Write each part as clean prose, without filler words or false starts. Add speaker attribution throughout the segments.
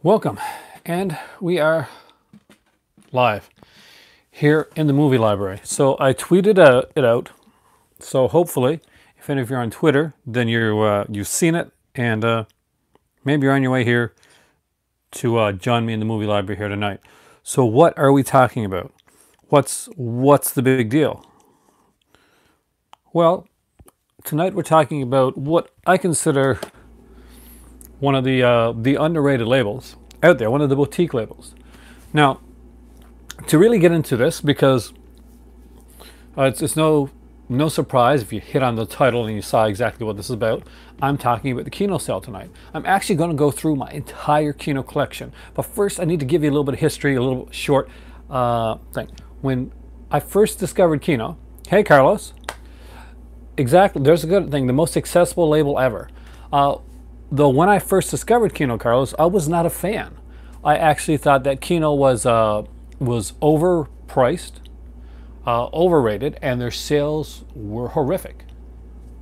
Speaker 1: Welcome, and we are live here in the movie library. So I tweeted it out. So hopefully, if any of you are on Twitter, then you've seen it, and maybe you're on your way here to join me in the movie library here tonight. So what are we talking about? What's the big deal? Well, tonight we're talking about what I consider one of the underrated labels out there, one of the boutique labels. Now, to really get into this, because it's no surprise if you hit on the title and you saw exactly what this is about, I'm talking about the Kino sale tonight. I'm actually going to go through my entire Kino collection, but first I need to give you a little bit of history, a little short thing. When I first discovered Kino, hey Carlos, exactly, there's a good thing, the most accessible label ever. Though when I first discovered Kino, Carlos, I was not a fan. I actually thought that Kino was overpriced, overrated, and their sales were horrific.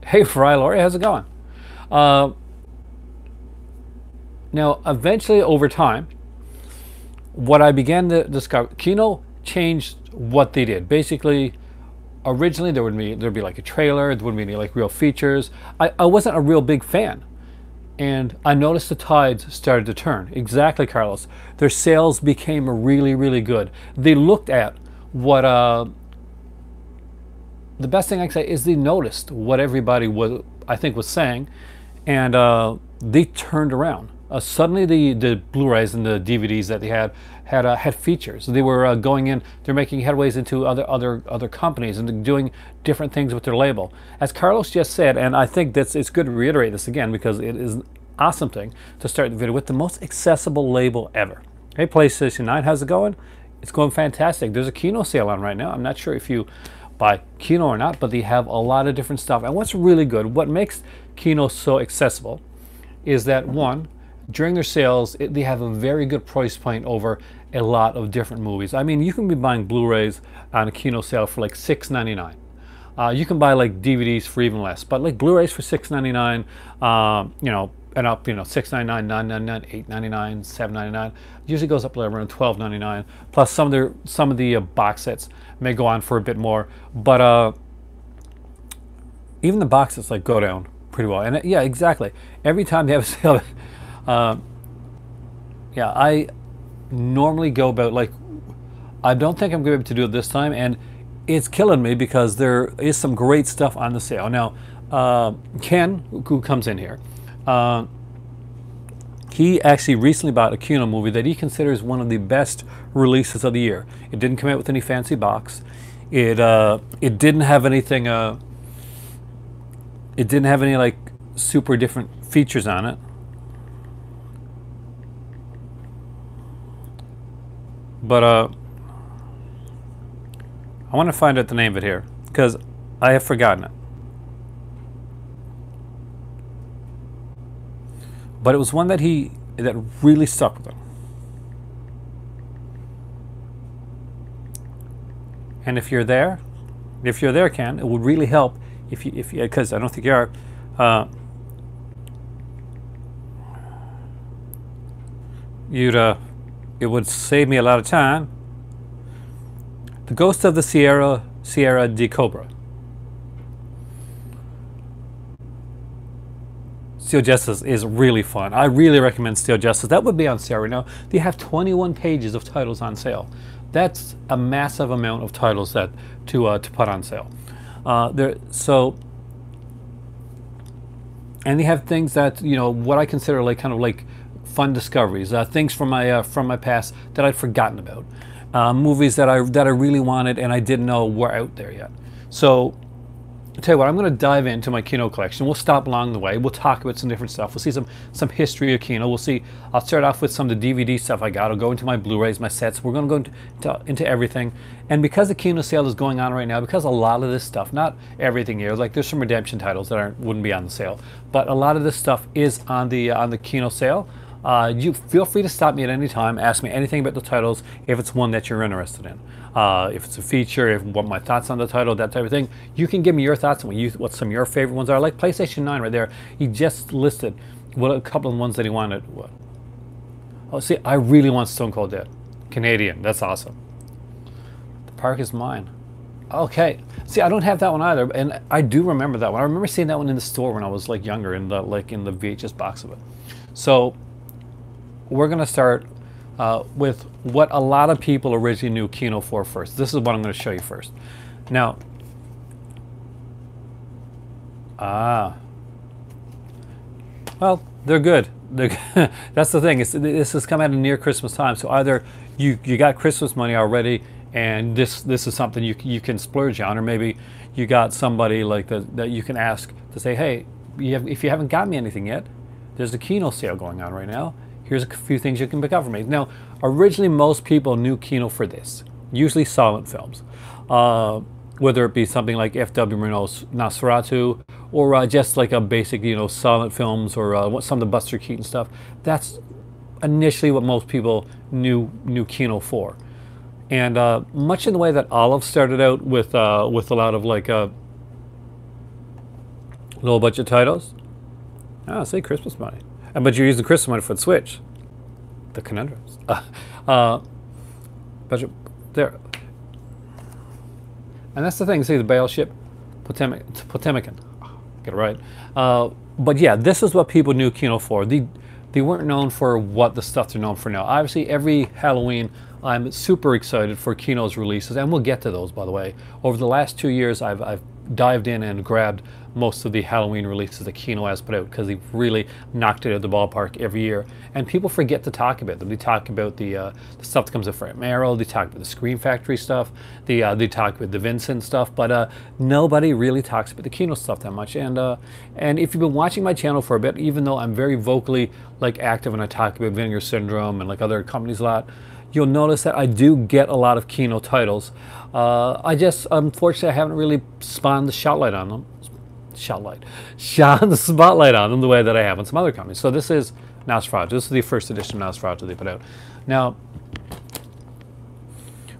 Speaker 1: Hey, Fry Laurie, how's it going? Now, eventually, over time, what I began to discover, Kino changed what they did. Basically, originally there'd be like a trailer, there wouldn't be any like real features. I wasn't a real big fan. And I noticed the tides started to turn. Exactly, Carlos. Their sales became really, really good. They looked at what, the best thing I can say is they noticed what everybody was, I think, was saying, and they turned around. Suddenly the Blu-rays and the DVDs that they had features. They were going in, they're making headways into other companies and doing different things with their label. As Carlos just said, and I think it's good to reiterate this again because it is an awesome thing to start the video with, the most accessible label ever. Hey, PlayStation 9, how's it going? It's going fantastic. There's a Kino sale on right now. I'm not sure if you buy Kino or not, but they have a lot of different stuff. And what's really good, what makes Kino so accessible is that, one, during their sales, they have a very good price point over a lot of different movies. I mean, you can be buying Blu-rays on a Kino sale for like $6.99. You can buy like DVDs for even less, but like Blu-rays for $6.99, you know, and up, you know, $6.99, $9.99, $8.99, $7.99. Usually goes up to around $12.99. Plus some of the box sets may go on for a bit more, but even the box sets like go down pretty well. And yeah, exactly. Every time they have a sale. Yeah, I normally go about like, I don't think I'm going to be able to do it this time, and it's killing me because there is some great stuff on the sale. Now, Ken, who comes in here, he actually recently bought a Kino movie that he considers one of the best releases of the year. It didn't come out with any fancy box. It didn't have anything, it didn't have any like super different features on it. But I want to find out the name of it here because I have forgotten it. But it was one that really stuck with him. And if you're there, Ken, it would really help if you because I don't think you are. It would save me a lot of time. The Ghost of the Sierra de Cobra. Steel Justice is really fun. I really recommend Steel Justice. That would be on sale right now. They have 21 pages of titles on sale. That's a massive amount of titles that to put on sale. And they have things that, you know, what I consider like kind of like fun discoveries, things from my past that I'd forgotten about, movies that I really wanted and I didn't know were out there yet. So I'll tell you what, I'm going to dive into my Kino collection. We'll stop along the way. We'll talk about some different stuff. We'll see some history of Kino. We'll see. I'll start off with some of the DVD stuff I got. I'll go into my Blu-rays, my sets. We're going to go into everything. And because the Kino sale is going on right now, because a lot of this stuff, not everything here, like there's some redemption titles that wouldn't be on the sale, but a lot of this stuff is on the Kino sale. You feel free to stop me at any time, ask me anything about the titles if it's one that you're interested in. If it's a feature, what my thoughts on the title, that type of thing. You can give me your thoughts on what some of your favorite ones are. Like PlayStation 9 right there, he just listed a couple of ones that he wanted. Oh, see, I really want Stone Cold Dead. Canadian, that's awesome. The Park is Mine. Okay. See, I don't have that one either, and I do remember that one. I remember seeing that one in the store when I was like younger, in the VHS box of it. So we're gonna start with what a lot of people originally knew Kino for first. This is what I'm going to show you first. Now, well, they're good. That's the thing. This has come out of near Christmas time, so either you got Christmas money already, and this is something you can splurge on, or maybe you got somebody like that you can ask to say, hey, if you haven't got me anything yet, there's a Kino sale going on right now. Here's a few things you can pick up for me. Now, originally most people knew Kino for this, usually silent films, whether it be something like F.W. Murnau's Nosferatu, or just like a basic, silent films, or some of the Buster Keaton stuff. That's initially what most people knew Kino for. And much in the way that Olive started out with a lot of like low budget titles. Say Christmas money. But you're using Christmas money for the Switch. The Conundrums. Budget there. And that's the thing. See, the Battleship Potemkin. Get it right. But yeah, this is what people knew Kino for. They weren't known for what the stuff they're known for now. Obviously, every Halloween, I'm super excited for Kino's releases, and we'll get to those, by the way. Over the last 2 years, I've dived in and grabbed most of the Halloween releases that Kino has put out, because they've really knocked it out of the ballpark every year. And people forget to talk about them. They talk about the stuff that comes out from Arrow, they talk about the Scream Factory stuff, they talk about the Vincent stuff, but nobody really talks about the Kino stuff that much. And if you've been watching my channel for a bit, even though I'm very vocally like active and I talk about Vinegar Syndrome and like other companies a lot, you'll notice that I do get a lot of Kino titles. Unfortunately, I haven't really spawned the spotlight on them. Shone the spotlight on them the way that I have on some other companies. So this is Nosferatu. This is the first edition of Nosferatu they put out. Now,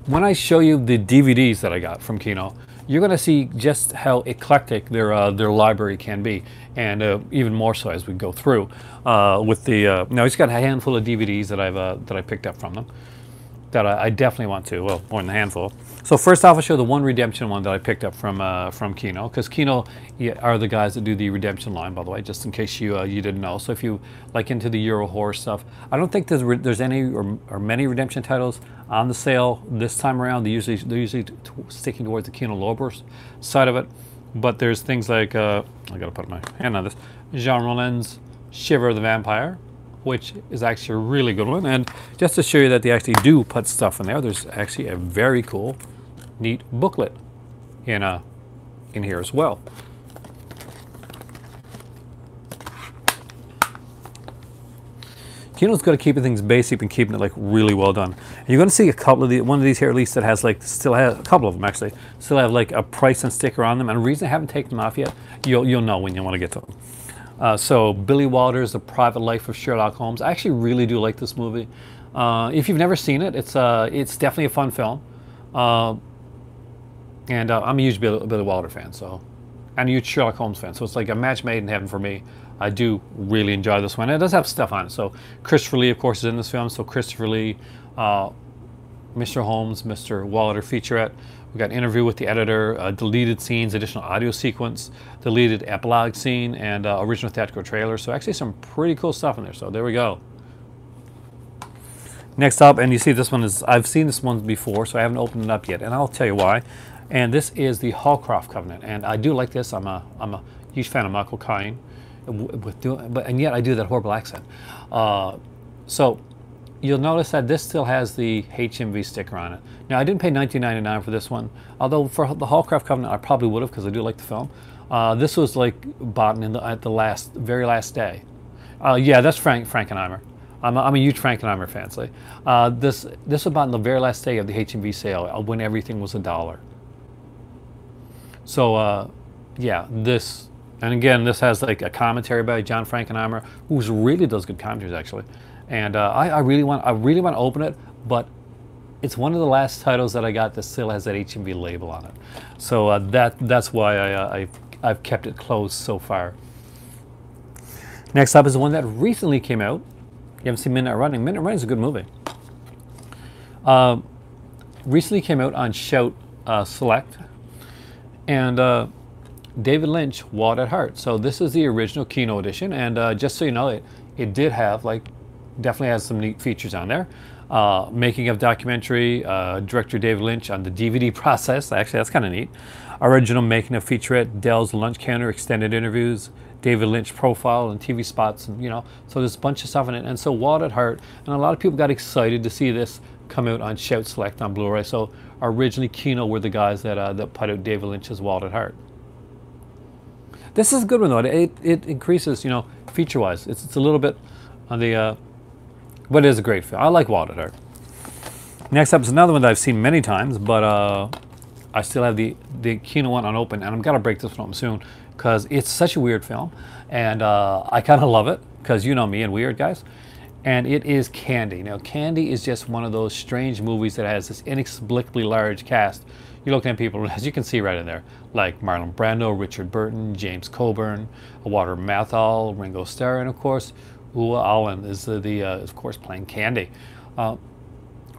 Speaker 1: when I show you the DVDs that I got from Kino, you're going to see just how eclectic their library can be, and even more so as we go through. With the now, he's got a handful of DVDs that I picked up from them, that I definitely want to. Well, more than a handful. So first off, I'll show the one Redemption one that I picked up from Kino, because Kino are the guys that do the Redemption line, by the way, just in case you didn't know. So if you like into the Euro horror stuff, I don't think there's any or many Redemption titles on the sale this time around. They're usually sticking towards the Kino Lorber side of it, but there's things like I gotta put my hand on this, Jean Rollins' Shiver of the Vampire, which is actually a really good one. And just to show you that they actually do put stuff in there, there's actually a very cool, neat booklet in here as well. Kino's good at keeping things basic and keeping it like really well done. And you're going to see a couple of one of these here at least that has like, still has a couple of them actually, still have like a price and sticker on them. And the reason I haven't taken them off yet, you'll know when you want to get to them. So Billy Wilder's The Private Life of Sherlock Holmes. I actually really do like this movie. If you've never seen it, it's definitely a fun film. And I'm a huge Billy Wilder fan, so, and a huge Sherlock Holmes fan. So it's like a match made in heaven for me. I do really enjoy this one. And it does have stuff on it. So Christopher Lee, of course, is in this film. So Christopher Lee, Mr. Holmes, Mr. Wilder featurette. We got an interview with the editor, deleted scenes, additional audio sequence, deleted epilogue scene, and original theatrical trailer. So actually some pretty cool stuff in there. So there we go. Next up, and you see this one is, I've seen this one before, so I haven't opened it up yet, and I'll tell you why. And this is the Hallcroft Covenant, and I do like this. I'm a huge fan of Michael Caine, and yet I do that horrible accent. So you'll notice that this still has the HMV sticker on it. Now, I didn't pay $19.99 for this one, although for the Hallcroft Covenant I probably would have, because I do like the film. This was like bought at the very last day. Yeah, that's Frankenheimer. I'm a huge Frankenheimer fan. So, this was bought on the very last day of the HMV sale, when everything was $1. So yeah, this, and again, this has like a commentary by John Frankenheimer, who really does good commentaries actually. And I really want to open it, but it's one of the last titles that I got that still has that HMV label on it. So that's why I've kept it closed so far. Next up is the one that recently came out, You haven't seen Midnight Running? Midnight Running is a good movie. Recently came out on Shout Select, and David Lynch, Wild at Heart. So this is the original Kino edition, and just so you know, it did have definitely has some neat features on there. Making of documentary, director David Lynch on the DVD process. Actually, that's kind of neat. Original making of featurette, Dell's lunch counter, extended interviews, David Lynch profile and TV spots, and so there's a bunch of stuff in it. And so Wild at Heart, and a lot of people got excited to see this come out on Shout Select on Blu-ray. So originally Kino were the guys that put out David Lynch's Wild at Heart. This is a good one though. It increases, feature-wise. It's a little bit on the, but it is a great film. I like Wild at Heart. Next up is another one that I've seen many times, but I still have the Kino one unopened, and I'm gonna break this one up soon because it's such a weird film, and I kind of love it because you know me and weird guys. And it is Candy. Now, Candy is just one of those strange movies that has this inexplicably large cast. You're looking at people, as you can see right in there, like Marlon Brando, Richard Burton, James Coburn, Walter Matthau, Ringo Starr, and of course, Ua Allen is of course, playing Candy.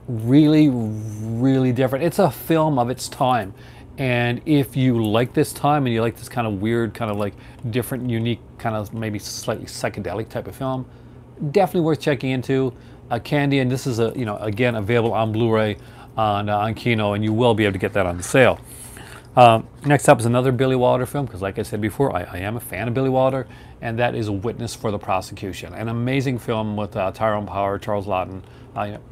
Speaker 1: Really, really different. It's a film of its time. And if you like this time and you like this kind of weird, kind of like different, unique, kind of maybe slightly psychedelic type of film, definitely worth checking into. Candy, and this is again available on Blu-ray on Kino, and you will be able to get that on the sale. Next up is another Billy Wilder film, because like I said before, I am a fan of Billy Wilder, and that is Witness for the Prosecution. An amazing film with Tyrone Power, Charles Laughton.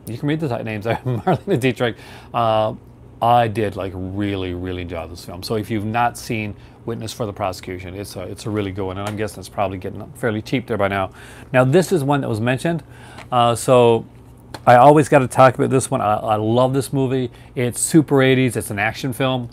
Speaker 1: You can read the names there, Marlene Dietrich. I did really, really enjoy this film. So if you've not seen Witness for the Prosecution, it's a really good one, and I'm guessing it's probably getting fairly cheap there by now. Now this is one that was mentioned, so I always got to talk about this one. I love this movie. It's super 80s. It's an action film,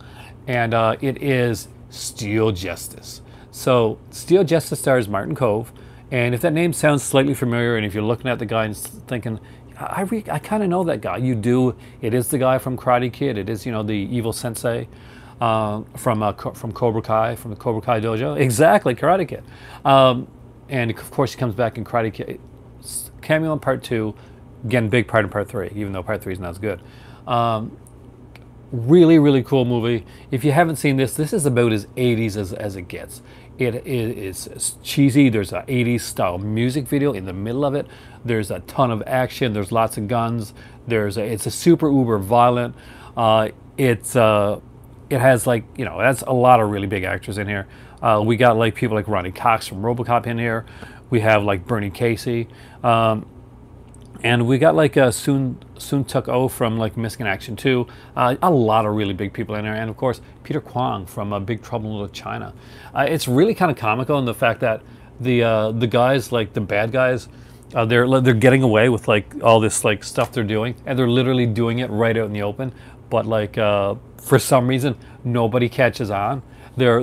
Speaker 1: and it is Steel Justice. So Steel Justice stars Martin Cove, and if that name sounds slightly familiar, and if you're looking at the guy and thinking, I kind of know that guy. You do. It is the guy from Karate Kid. It is, the evil sensei from Cobra Kai, from the Cobra Kai dojo. Exactly, Karate Kid. And of course, he comes back in Karate Kid. Cameo in Part 2. Again, big part in Part 3, even though Part 3 is not as good. Really, really cool movie. If you haven't seen this, this is about as 80s as it gets. It is cheesy. There's an 80s style music video in the middle of it. There's a ton of action. There's lots of guns. It's a super uber violent. It has that's a lot of really big actors in here. We got people like Ronnie Cox from RoboCop in here. We have Bernie Casey. And we got Soon Tuk Oh from Missing in Action 2. A lot of really big people in there, and of course Peter Kwong from Big Trouble in Little China. It's really kind of comical in the fact that the guys, the bad guys, they're getting away with all this stuff they're doing, and they're literally doing it right out in the open. But for some reason nobody catches on. They're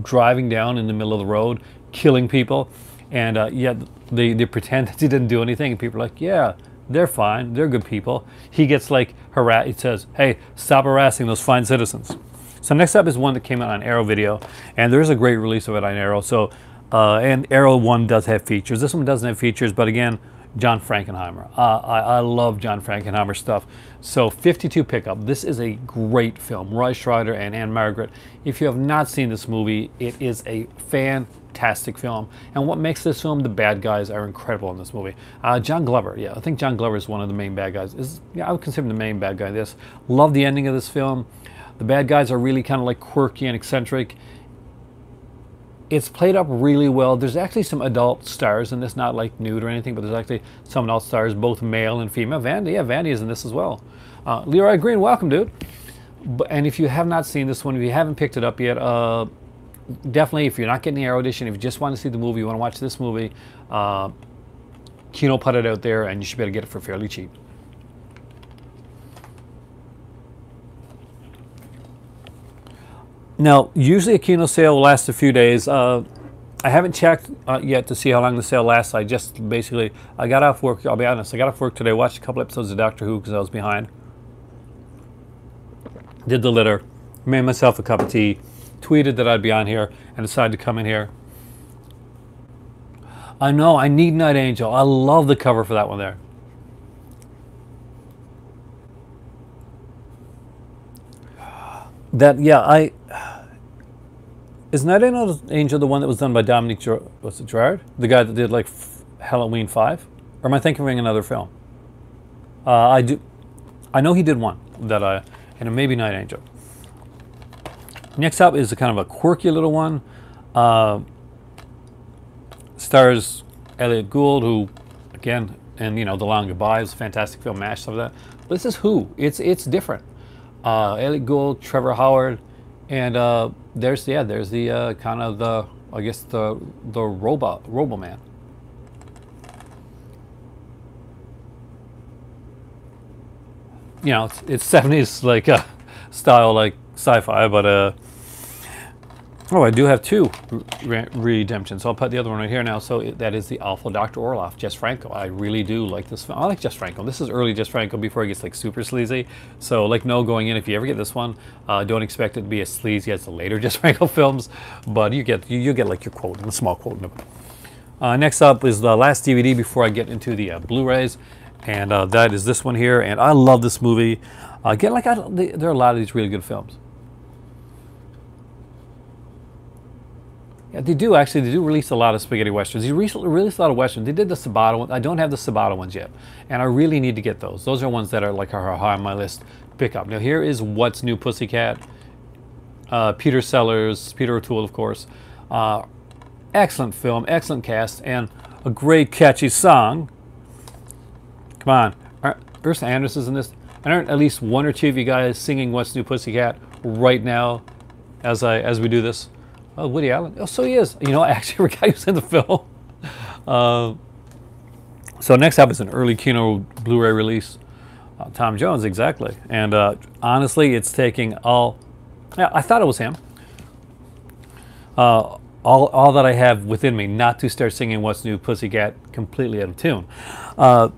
Speaker 1: driving down in the middle of the road, killing people. And yet they pretend that he didn't do anything, and people are like, yeah, they're fine, they're good people. He gets harassed. It says, hey, stop harassing those fine citizens. So next up is one that came out on Arrow Video, and there's a great release of it on Arrow. So and Arrow 1 does have features. This one doesn't have features, but again, John Frankenheimer. I love John Frankenheimer stuff. So 52 Pickup. This is a great film. Roy Schreider and Anne Margaret. If you have not seen this movie, it is a fantastic film. And what makes this film, the bad guys are incredible in this movie. John Glover. Yeah, I think John Glover is one of the main bad guys. I would consider him the main bad guy in this. Love the ending of this film. The bad guys are really kind of quirky and eccentric. It's played up really well. There's actually some adult stars in this, not nude or anything, but there's actually some adult stars, both male and female. Vandy is in this as well. Leroy Green, welcome, dude. And if you have not seen this one, if you haven't picked it up yet, definitely, if you're not getting the Arrow edition, if you just want to see the movie, you want to watch this movie, Kino put it out there, and you should be able to get it for fairly cheap. Now, usually a Kino sale will last a few days. I haven't checked yet to see how long the sale lasts. I got off work, I'll be honest, I got off work today, watched a couple episodes of Doctor Who because I was behind. Did the litter, made myself a cup of tea, tweeted that I'd be on here, and decided to come in here. I know, I need Night Angel. I love the cover for that one there. That, yeah, is Night Angel the one that was done by Dominique Gerard? The guy that did like Halloween 5? Or am I thinking of another film? I know he did one and it may be Night Angel. Next up is a kind of a quirky little one. Stars Elliot Gould, who, again, and The Long Goodbye is a fantastic film, MASH, stuff like that. But this is Who. It's different. Elliot Gould, Trevor Howard, and there's the kind of the Robo-Man. It's 70s like style, like sci-fi, but oh, I do have two redemptions. So I'll put the other one right here now. So that is the Awful Dr. Orloff, Jess Franco. I really do like this film. I like Jess Franco. This is early Jess Franco before he gets like super sleazy. So like no going in, if you ever get this one, don't expect it to be as sleazy as the later Jess Franco films, but you get like your quote, a small quote. Next up is the last DVD before I get into the Blu-rays, and that is this one here. And I love this movie. Again, there are a lot of these really good films. Yeah, they do release a lot of spaghetti westerns. They release a lot of westerns. They did the Sabato one. I don't have the Sabato ones yet, and I really need to get those. Those are ones that are like are high on my list to pick up. Now here is What's New Pussycat. Peter Sellers, Peter O'Toole, of course. Excellent film, excellent cast, and a great catchy song. Come on, Ursula Anderson's in this. And aren't at least one or two of you guys singing What's New Pussycat right now as we do this? Oh, Woody Allen. Oh, so he is. Actually, a guy who's in the film. So next up is an early Kino Blu-ray release. Tom Jones, exactly. And honestly, it's taking all... Yeah, I thought it was him. All that I have within me not to start singing What's New Pussycat completely out of tune.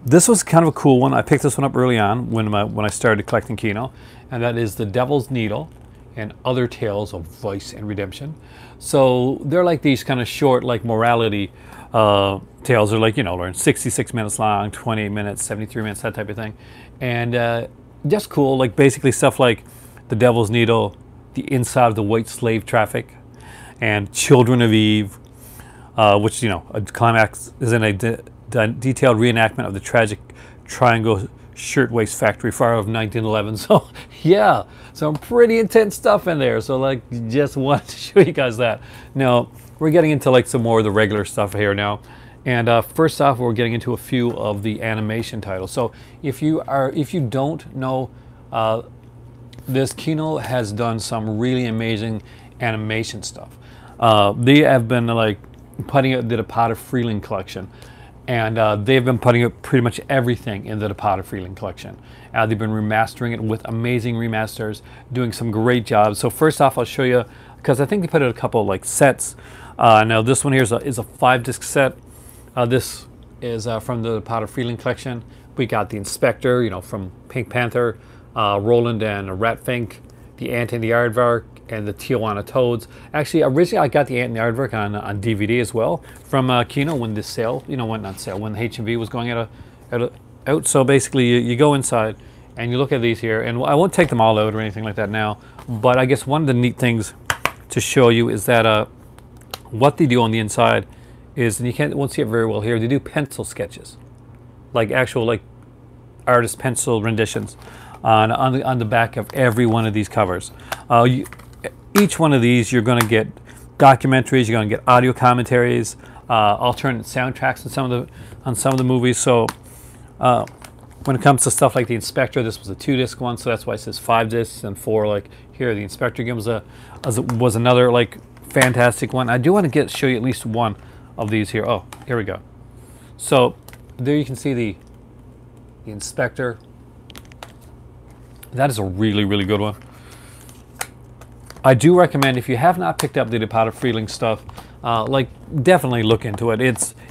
Speaker 1: This was kind of a cool one. I picked this one up early on when I started collecting Kino, and that is The Devil's Needle and Other Tales of Vice and Redemption. So they're like these kind of short, like morality tales. They're like, they're 66 minutes long, 20 minutes, 73 minutes, that type of thing. And just cool, like basically stuff like The Devil's Needle, The Inside of the White Slave Traffic, and Children of Eve, which, a climax is in a detailed reenactment of the tragic Triangle Shirtwaist Factory fire of 1911. So yeah, some pretty intense stuff in there. So like, just wanted to show you guys that. Now we're getting into like some more of the regular stuff here now. And first off, we're getting into a few of the animation titles. So if you don't know, this Kino has done some really amazing animation stuff. They have been like putting out the Departed Freeling collection. And they've been putting up pretty much everything in the Departed Freeling collection. They've been remastering it with amazing remasters, doing some great jobs. So first off, I'll show you, because I think they put out a couple like sets. Now this one here is a 5-disc set. This is from the Departed Freeling collection. We got the Inspector, from Pink Panther, Roland and Rat Fink, the Ant and the Aardvark, and the Tijuana Toads. Actually, originally I got the Ant and the Aardvark on DVD as well from Kino when the sale, when the HMV was going out. So basically, you go inside and you look at these here, and I won't take them all out or anything like that now. But I guess one of the neat things to show you is that what they do on the inside is, and you won't see it very well here, they do pencil sketches, like actual like artist pencil renditions on the back of every one of these covers. Each one of these, you're going to get documentaries, you're going to get audio commentaries, alternate soundtracks on some of the movies. So when it comes to stuff like the Inspector, this was a 2-disc one, so that's why it says 5 discs and 4. Like here, the Inspector was another like fantastic one. I do want to show you at least one of these here. Oh, here we go. So there you can see the Inspector. That is a really, really good one. I do recommend, if you have not picked up the Departed Freeling stuff, definitely look into it.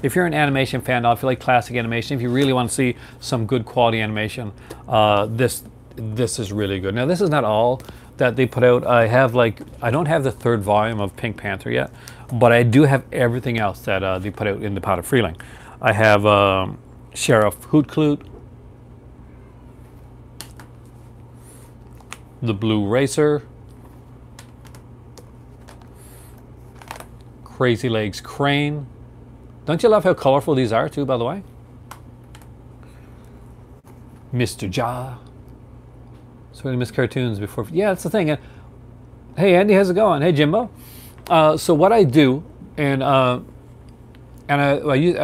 Speaker 1: If you're an animation fan, if you like classic animation, if you really want to see some good quality animation, this is really good. Now this is not all that they put out. I don't have the 3rd volume of Pink Panther yet, but I do have everything else that they put out in the Pot of Freeling. I have Sheriff Hootclute, the Blue Racer, Crazy Legs Crane. Don't you love how colorful these are too, by the way? Mr. Ja. So many missed cartoons before. Yeah, that's the thing. Hey, Andy, how's it going? Hey, Jimbo. So what I do, and I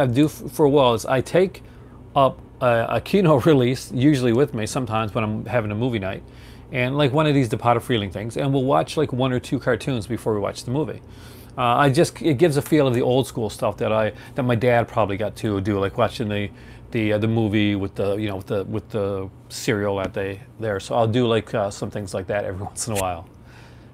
Speaker 1: do for a while, is I take up a Kino release, usually with me, sometimes when I'm having a movie night, and like one of these Pot of Freeling things, and we'll watch like 1 or 2 cartoons before we watch the movie. It gives a feel of the old school stuff that my dad probably got to do, like watching the movie with the with the cereal that there. So I'll do like some things like that every once in a while.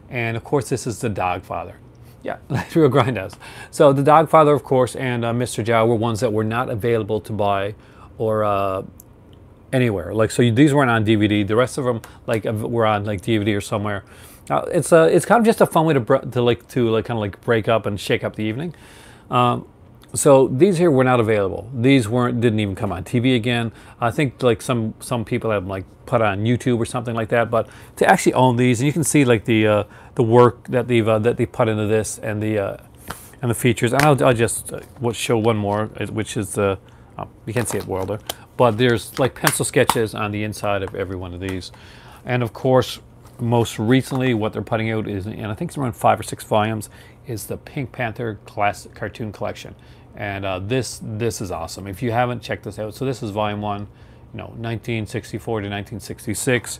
Speaker 1: And of course, this is the Dogfather. Yeah, like Real Grindhouse. So the Dogfather, of course, and Mr. Jow were ones that were not available to buy or anywhere. Like, so these weren't on DVD. The rest of them like were on like DVD or somewhere. It's kind of just a fun way to kind of like break up and shake up the evening. So these here were not available. These didn't even come on TV again. I think like some people have like put on YouTube or something like that. But to actually own these, and you can see like the work that they put into this and the features. And I'll just show one more, which is the you can't see it well there, but there's like pencil sketches on the inside of every one of these. And of course, most recently, what they're putting out is, and I think it's around 5 or 6 volumes, is the Pink Panther Classic Cartoon Collection. And this is awesome. If you haven't checked this out, so this is volume 1, 1964 to 1966.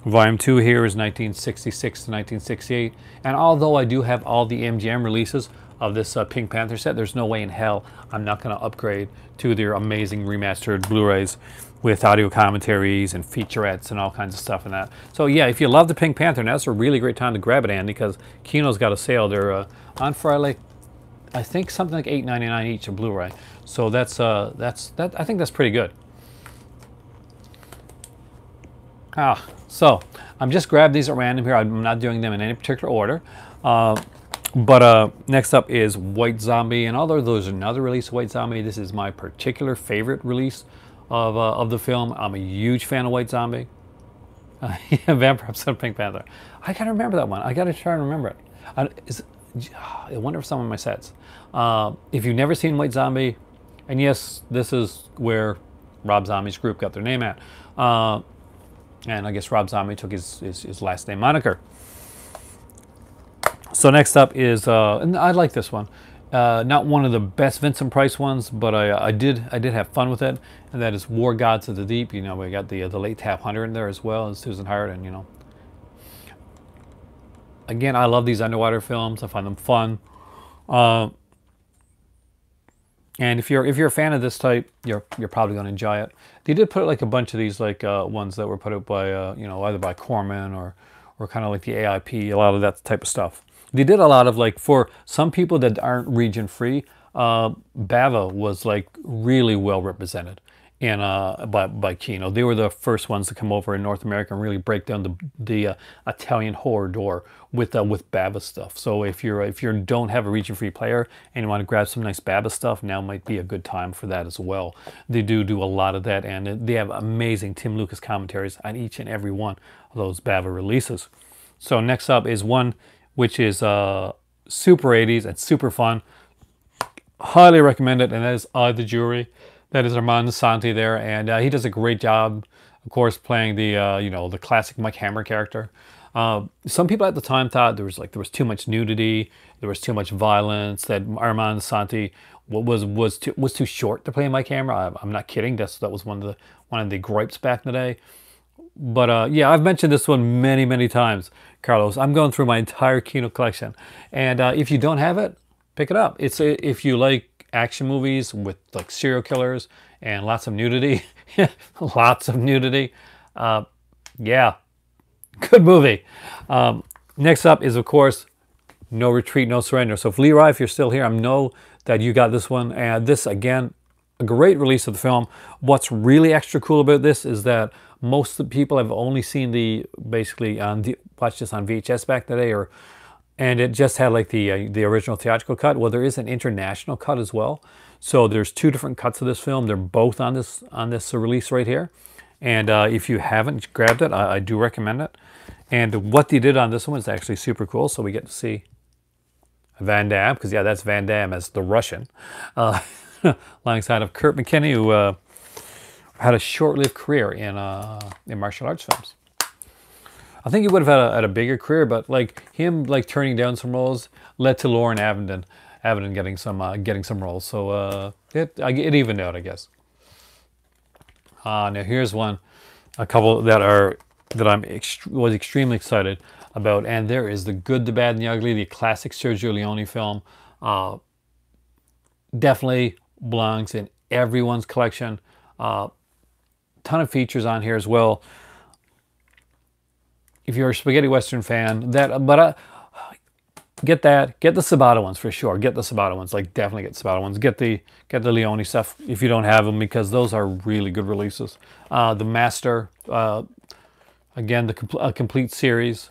Speaker 1: Volume 2 here is 1966 to 1968. And although I do have all the MGM releases of this Pink Panther set, there's no way in hell I'm not going to upgrade to their amazing remastered Blu-rays with audio commentaries and featurettes and all kinds of stuff in that. So yeah, if you love the Pink Panther, now's a really great time to grab it, Andy, because Kino's got a sale. They're on for like, I think something like $8.99 each a Blu-ray. So that's I think that's pretty good. So I'm just grabbed these at random here. I'm not doing them in any particular order. But next up is White Zombie, and although there's another release of White Zombie, this is my particular favorite release of the film. I'm a huge fan of White Zombie. Yeah, Vampire Episode of Pink Panther. I gotta remember that one. I gotta try and remember it. I wonder if some of my sets. If you've never seen White Zombie, and yes, this is where Rob Zombie's group got their name at. And I guess Rob Zombie took his last name moniker. So next up is, and I like this one. Not one of the best Vincent Price ones, but I did have fun with it, and that is War Gods of the Deep. We got the late Tap Hunter in there as well, and Susan Hart, and again, I love these underwater films. I find them fun. And if you're a fan of this type, you're probably going to enjoy it. They did put like a bunch of these like ones that were put out by either by Corman or kind of like the AIP, a lot of that type of stuff. They did a lot of like, for some people that aren't region free, Bava was like really well represented in by Kino. They were the first ones to come over in North America and really break down the Italian horror door with Bava stuff. So if you don't have a region free player and you want to grab some nice Bava stuff, now might be a good time for that as well. They do a lot of that, and they have amazing Tim Lucas commentaries on each and every one of those Bava releases. So next up is one which is super 80s and super fun. Highly recommend it, and that is I, the Jury. That is Armand Santi there, and he does a great job, of course, playing the the classic Mike Hammer character. Some people at the time thought there was too much nudity, there was too much violence, that Armand Santi was too short to play Mike Hammer. I'm not kidding. That was one of the gripes back in the day. But yeah, I've mentioned this one many times, Carlos. I'm going through my entire Kino collection, and if you don't have it, pick it up. If you like action movies with like serial killers and lots of nudity, lots of nudity, yeah, good movie. Next up is, of course, No Retreat, No Surrender. So if Leroy, if you're still here, I know that you got this one, and this again, a great release of the film. What's really extra cool about this is that most of the people have only seen watched this on VHS back in the day, or and it just had like the original theatrical cut. Well, there is an international cut as well. So there's two different cuts of this film. They're both on this release right here. And if you haven't grabbed it, I do recommend it. And what they did on this one is actually super cool. So we get to see Van Damme, because yeah, that's Van Damme as the Russian, alongside of Kurt McKinney, who had a short-lived career in martial arts films. I think he would have had a bigger career, but like him, like turning down some roles led to Lauren Avedon getting some roles. So it evened out, I guess. Now here's a couple that was extremely excited about, and there is The Good, the Bad, and the Ugly, the classic Sergio Leone film. Definitely belongs in everyone's collection. Ton of features on here as well. If you're a spaghetti western fan, get that. Get the Sabata ones for sure. Get the Sabata ones. Like definitely get the Sabata ones. Get the Leone stuff if you don't have them, because those are really good releases. The Master, again, a complete series,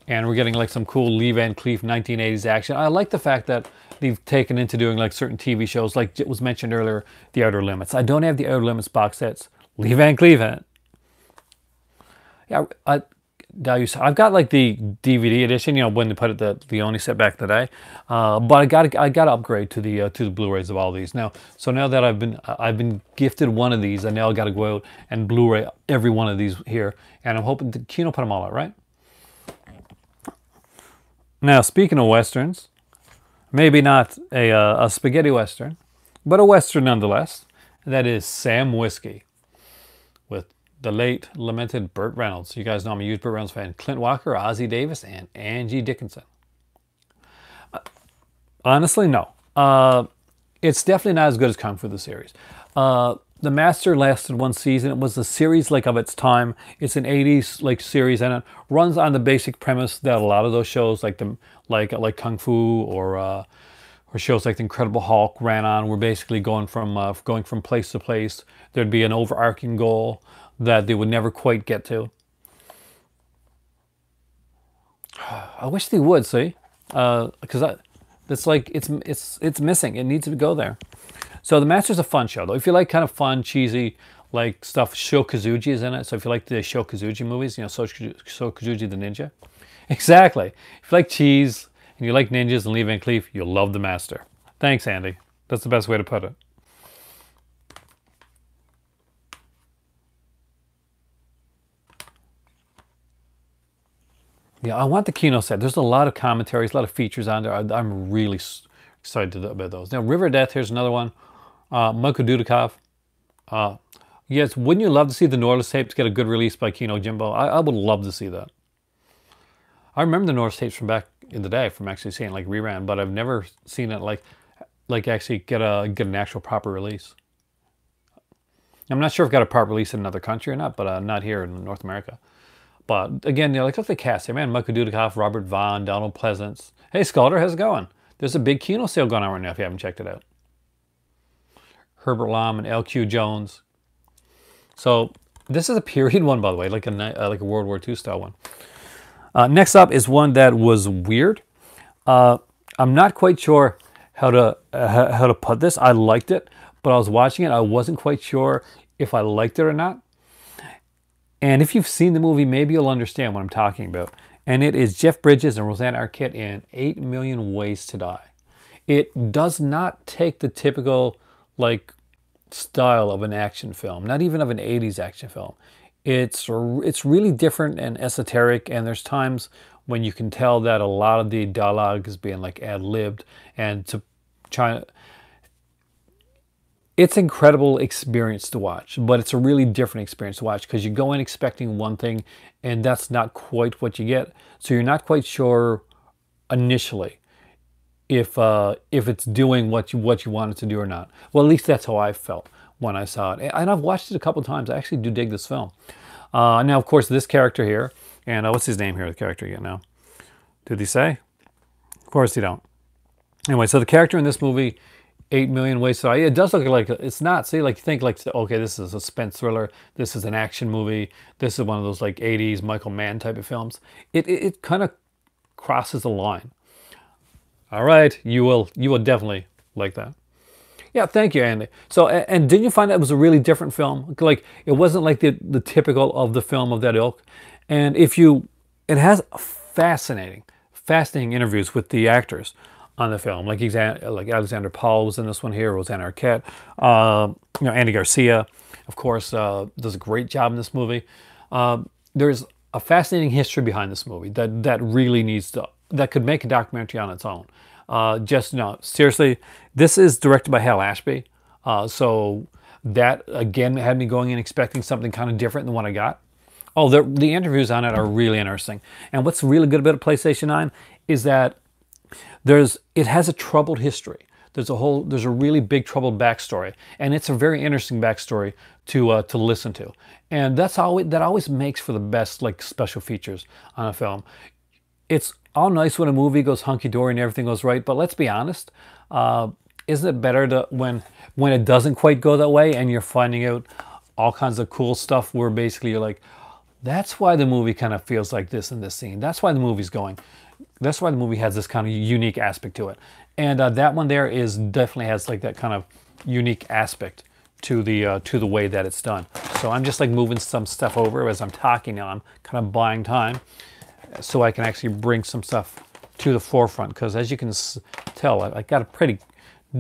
Speaker 1: and we're getting like some cool Lee Van Cleef 1980s action. I like the fact that they've taken into doing like certain TV shows, like it was mentioned earlier, The Outer Limits. I don't have the Outer Limits box sets. Lee Van Cleef in it. Yeah, I've got like the DVD edition, you know, when they put it the Leone set back in the day. But I got to upgrade to the Blu-rays of all these now. So now that I've been gifted one of these, I now got to go out and Blu-ray every one of these here, and I'm hoping Kino put them all out, right? Now, speaking of westerns, maybe not a spaghetti western, but a western nonetheless. That is Sam Whiskey, with the late, lamented Burt Reynolds. You guys know I'm a huge Burt Reynolds fan. Clint Walker, Ozzie Davis, and Angie Dickinson. Honestly, no. It's definitely not as good as Kung Fu the series. The Master lasted one season. It was a series like of its time. It's an 80s like series, and it runs on the basic premise that a lot of those shows like Kung Fu or shows like The Incredible Hulk ran on. We're basically going from place to place. There'd be an overarching goal that they would never quite get to. I wish they would, see, because it's missing. It needs to go there. So The Master's a fun show, though. If you like kind of fun, cheesy, like stuff, Sho Kazuji is in it. So if you like the Sho Kazuji movies, you know, Sho Kazuji the Ninja. Exactly. If you like cheese and you like ninjas and Lee Van Cleef, you'll love The Master. Thanks, Andy. That's the best way to put it. Yeah, I want the Kino set. There's a lot of commentaries, a lot of features on there. I'm really excited about those. Now, River Death, here's another one. Michael Dudikoff. Yes, wouldn't you love to see the Norliss tapes get a good release by Kino Jimbo? I would love to see that. I remember the Norliss tapes from back in the day, from actually seeing like reran, but I've never seen it like actually get an actual proper release. I'm not sure if it got a proper release in another country or not, but not here in North America. But again, you know, like look at the cast here, man. Michael Dudikoff, Robert Vaughn, Donald Pleasance. Hey, Scalder, how's it going? There's a big Kino sale going on right now if you haven't checked it out. Herbert Lom and L.Q. Jones. So this is a period one, by the way, like a World War II style one. Next up is one that was weird. I'm not quite sure how to put this. I liked it, but I was watching it. I wasn't quite sure if I liked it or not. And if you've seen the movie, maybe you'll understand what I'm talking about. And it is Jeff Bridges and Rosanna Arquette in 8 Million Ways to Die. It does not take the typical like style of an action film, not even of an 80s action film. It's really different and esoteric, and there's times when you can tell that a lot of the dialogue is being like ad-libbed, and to try. It's an incredible experience to watch, but it's a really different experience to watch because you go in expecting one thing and that's not quite what you get. So you're not quite sure initially if it's doing what you want it to do or not. Well, at least that's how I felt when I saw it. And I've watched it a couple times. I actually do dig this film. Now, of course, this character here, and what's his name here, the character again now? Did he say? Of course they don't. Anyway, so the character in this movie, 8 Million Ways to Die. It does look like it's not. See, like you think like, okay, this is a suspense thriller. This is an action movie. This is one of those like 80s Michael Mann type of films. It kind of crosses the line. All right, you will definitely like that. Yeah, thank you, Andy. So, and didn't you find that it was a really different film? Like, it wasn't like the typical of the film of that ilk. And if you, it has fascinating interviews with the actors on the film. Like Alexander Paul was in this one here, Rosanna Arquette, Andy Garcia, of course, does a great job in this movie. There's a fascinating history behind this movie that really needs to, that could make a documentary on its own. Just no, seriously, this is directed by Hal Ashby, so that again had me going in expecting something kind of different than what I got. Oh, the interviews on it are really interesting, and what's really good about PlayStation 9 is that it has a troubled history. There's a really big troubled backstory, and it's a very interesting backstory to listen to, and that always makes for the best like special features on a film. It's all nice when a movie goes hunky-dory and everything goes right, but let's be honest, isn't it better to when it doesn't quite go that way and you're finding out all kinds of cool stuff where basically you're like, that's why the movie kind of feels like this in this scene. That's why the movie's going. That's why the movie has this kind of unique aspect to it. And that one there is definitely has like that kind of unique aspect to the way that it's done. So I'm just like moving some stuff over as I'm talking now. I'm kind of buying time so I can actually bring some stuff to the forefront, because as you can tell, I got a pretty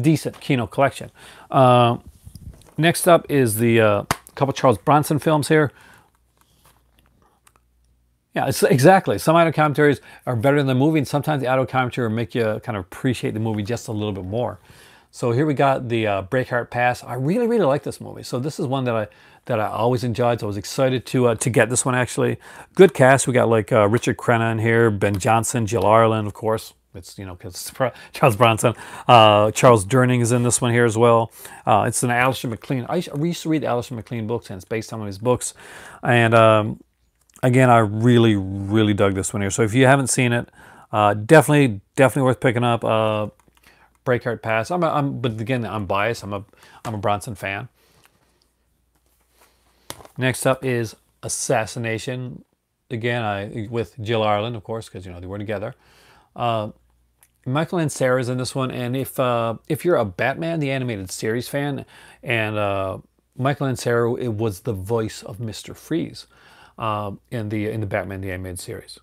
Speaker 1: decent Kino collection. Next up is the couple Charles Bronson films here. Yeah, it's exactly. Some audio commentaries are better than the movie, and sometimes the audio commentary will make you kind of appreciate the movie just a little bit more. So here we got the Breakheart Pass. I really, really like this movie. So this is one that I always enjoyed. So I was excited to get this one actually. Good cast. We got like Richard Crenna in here, Ben Johnson, Jill Ireland, of course. It's, you know, because Charles Bronson. Charles Durning is in this one here as well. It's an Alistair MacLean. We used to read the Alistair MacLean books, and it's based on one of his books. And again, I really, really dug this one here. So if you haven't seen it, definitely worth picking up. Breakheart Pass. But again, I'm biased. I'm a Bronson fan. Next up is Assassination. Again, with Jill Ireland, of course, because you know they were together. Michael Ansara's in this one, and if you're a Batman the Animated Series fan, and Michael Ansara, it was the voice of Mr. Freeze in the Batman the Animated Series.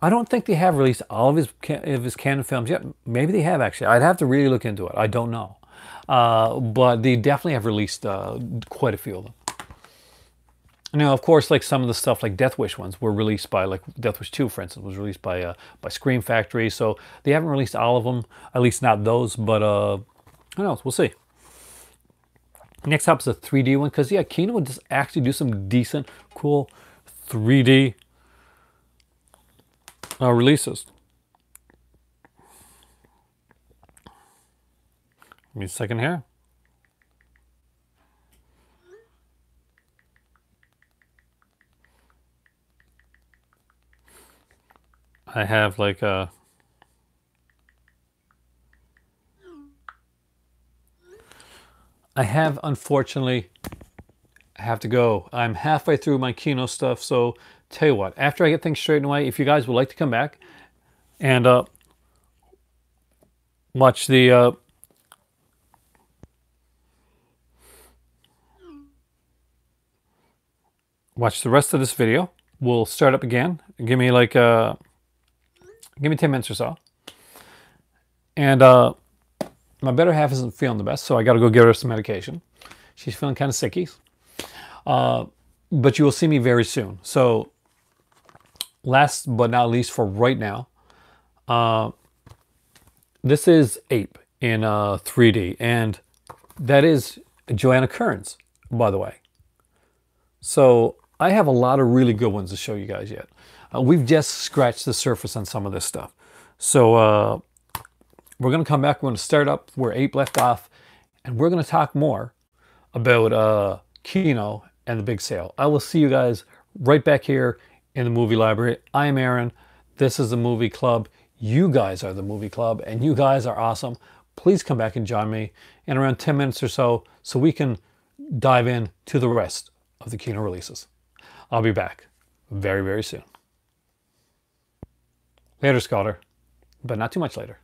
Speaker 1: I don't think they have released all of his canon films yet. Maybe they have actually. I'd have to really look into it. I don't know, but they definitely have released quite a few of them. Now, of course, like some of the stuff, like Death Wish ones, were released by, like Death Wish 2, for instance, was released by Scream Factory. So they haven't released all of them, at least not those. But who knows? We'll see. Next up is a 3D one, because yeah, Kino would just actually do some decent, cool 3D releases. Give me a second here. I have like a... I have, unfortunately, I have to go. I'm halfway through my Kino stuff, so tell you what, after I get things straightened away, if you guys would like to come back and watch the rest of this video, we'll start up again. Give me like give me 10 minutes or so. And my better half isn't feeling the best, so I got to go give her some medication. She's feeling kind of sicky. But you will see me very soon. So last but not least for right now, this is Ape in 3D, and that is Joanna Kearns, by the way. So I have a lot of really good ones to show you guys yet. We've just scratched the surface on some of this stuff. So we're going to come back. We're going to start up where Ape left off, and we're going to talk more about Kino and the big sale. I will see you guys right back here in the movie library. I am Aaron. This is the movie club. You guys are the movie club, and you guys are awesome. Please come back and join me in around 10 minutes or so we can dive in to the rest of the Kino releases. I'll be back very, very soon. Later, Scholar. but not too much later.